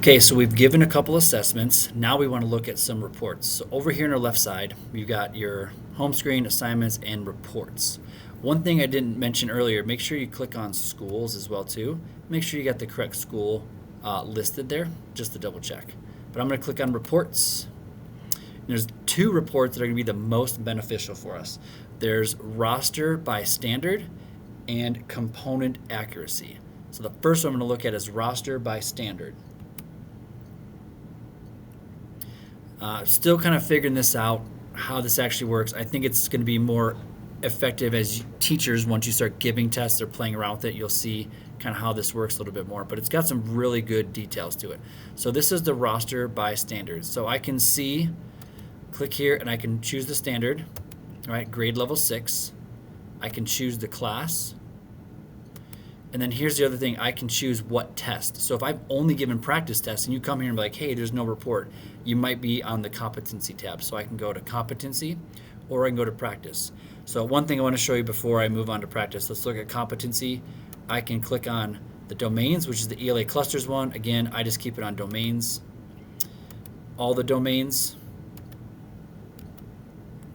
Okay, so we've given a couple assessments. Now we want to look at some reports. So over here on our left side, we've got your home screen, assignments, and reports. One thing I didn't mention earlier, make sure you click on schools as well too. Make sure you got the correct school listed there, just to double check. But I'm going to click on reports. And there's two reports that are going to be the most beneficial for us. There's roster by standard and component accuracy. So the first one I'm going to look at is roster by standard. Still kind of figuring this out, how this actually works. I think it's going to be more effective as teachers, once you start giving tests or playing around with it, you'll see kind of how this works a little bit more. But it's got some really good details to it. So this is the roster by standard. So I can see, click here, and I can choose the standard, all right, grade level 6. I can choose the class. And then here's the other thing, I can choose what test. So if I've only given practice tests and you come here and be like, hey, there's no report, you might be on the competency tab. So I can go to competency or I can go to practice. So one thing I want to show you before I move on to practice, let's look at competency. I can click on the domains, which is the ELA clusters one. Again, I just keep it on domains. All the domains.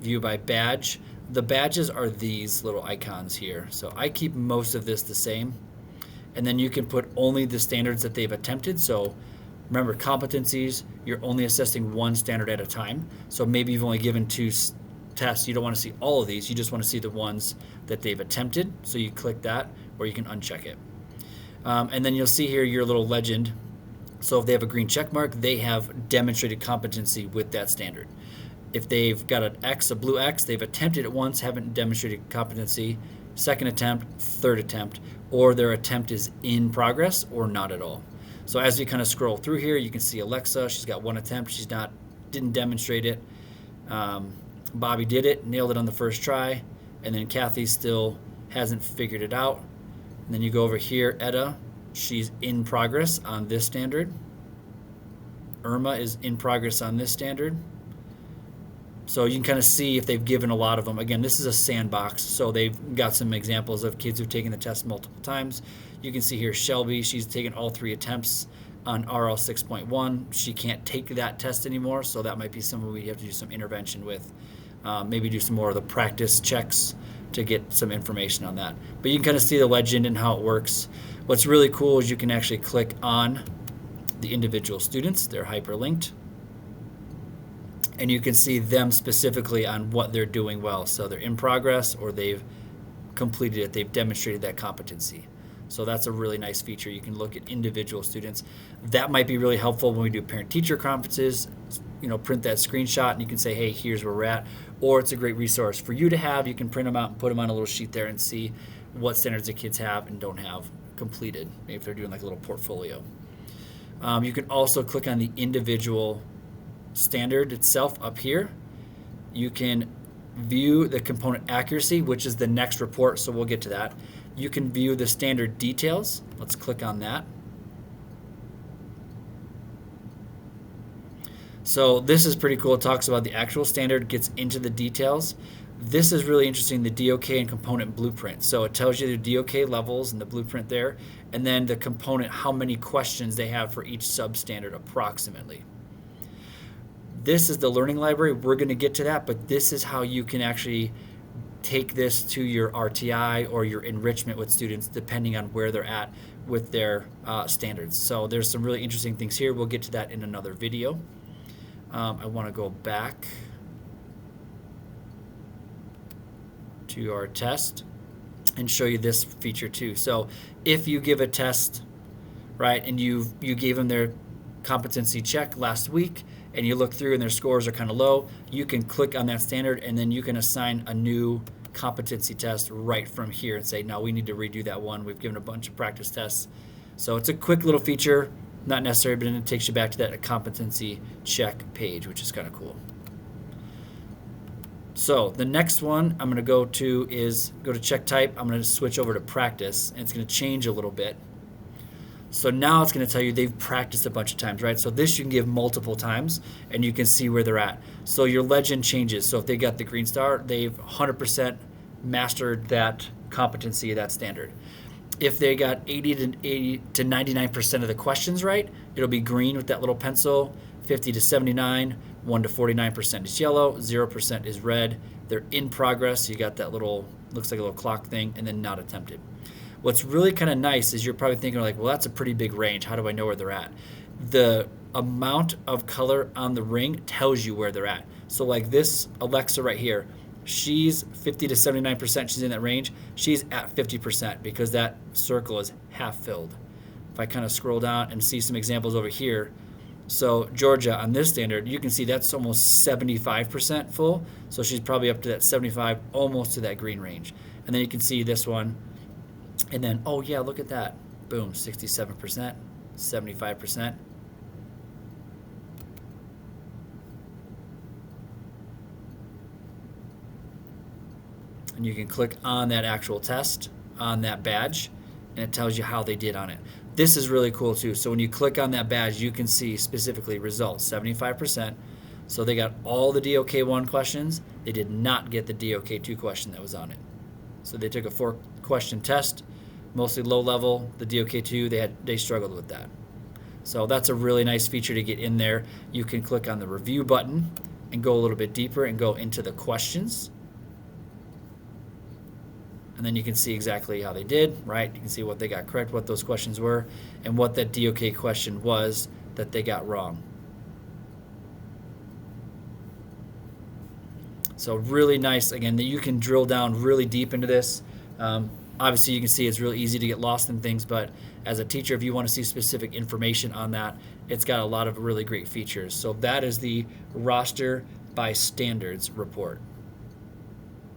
View by badge. The badges are these little icons here. So I keep most of this the same. And then you can put only the standards that they've attempted. So remember, competencies, you're only assessing one standard at a time. So maybe you've only given 2 tests. You don't want to see all of these. You just want to see the ones that they've attempted. So you click that, or you can uncheck it. And then you'll see here your little legend. So if they have a green check mark, they have demonstrated competency with that standard. If they've got an X, a blue X, they've attempted it once, haven't demonstrated competency, second attempt, third attempt, or their attempt is in progress or not at all. So as you kind of scroll through here, you can see Alexa, she's got 1 attempt, didn't demonstrate it. Bobby did it, nailed it on the first try, and then Kathy still hasn't figured it out. And then you go over here, Etta, she's in progress on this standard. Irma is in progress on this standard. So you can kind of see if they've given a lot of them. Again, this is a sandbox, so they've got some examples of kids who've taken the test multiple times. You can see here Shelby, she's taken all 3 attempts on RL 6.1. She can't take that test anymore, so that might be something we have to do some intervention with. Maybe do some more of the practice checks to get some information on that. But you can kind of see the legend and how it works. What's really cool is you can actually click on the individual students. They're hyperlinked. And you can see them specifically on what they're doing well. So they're in progress or they've completed it. They've demonstrated that competency. So that's a really nice feature. You can look at individual students. That might be really helpful when we do parent-teacher conferences. Print that screenshot and you can say, hey, here's where we're at. Or it's a great resource for you to have. You can print them out and put them on a little sheet there and see what standards the kids have and don't have completed. Maybe if they're doing like a little portfolio. You can also click on the individual standard itself up here. You can view the component accuracy, which is the next report, so we'll get to that. You can view the standard details. Let's click on that. So this is pretty cool. It talks about the actual standard, gets into the details. This is really interesting, the DOK and component blueprint. So it tells you the DOK levels and the blueprint there, and then the component, how many questions they have for each substandard approximately. This is the learning library. We're going to get to that, but this is how you can actually take this to your RTI or your enrichment with students depending on where they're at with their standards. So there's some really interesting things here. We'll get to that in another video. I want to go back to our test and show you this feature too. So if you give a test, right, and you gave them their competency check last week, and you look through and their scores are kind of low, you can click on that standard and then you can assign a new competency test right from here and say, no, we need to redo that one. We've given a bunch of practice tests. So it's a quick little feature, not necessary, but it takes you back to that competency check page, which is kind of cool. So the next one I'm going to go to is go to check type. I'm going to switch over to practice, and it's going to change a little bit. So now it's going to tell you they've practiced a bunch of times, right? So this you can give multiple times, and you can see where they're at. So your legend changes. So if they got the green star, they've 100% mastered that competency of that standard. If they got 80 to 99% of the questions right, it'll be green with that little pencil. 50 to 79, 1 to 49% is yellow, 0% is red. They're in progress. You got that little, looks like a little clock thing, and then not attempted. What's really kind of nice is you're probably thinking like, well, that's a pretty big range. How do I know where they're at? The amount of color on the ring tells you where they're at. So like this Alexa right here, she's 50 to 79%. She's in that range. She's at 50% because that circle is half filled. If I kind of scroll down and see some examples over here, so Georgia on this standard, you can see that's almost 75% full. So she's probably up to that 75, almost to that green range. And then you can see this one. And then, oh yeah, look at that. Boom, 67%, 75%. And you can click on that actual test, on that badge, and it tells you how they did on it. This is really cool too. So when you click on that badge, you can see specifically results, 75%. So they got all the DOK1 questions. They did not get the DOK2 question that was on it. So they took a 4-question test, mostly low level. The DOK2, they struggled with that. So that's a really nice feature to get in there. You can click on the review button and go a little bit deeper and go into the questions. And then you can see exactly how they did, right? You can see what they got correct, what those questions were, and what that DOK question was that they got wrong. So really nice, again, that you can drill down really deep into this. Obviously, you can see it's really easy to get lost in things, but as a teacher, if you want to see specific information on that, it's got a lot of really great features. So that is the roster by standards report.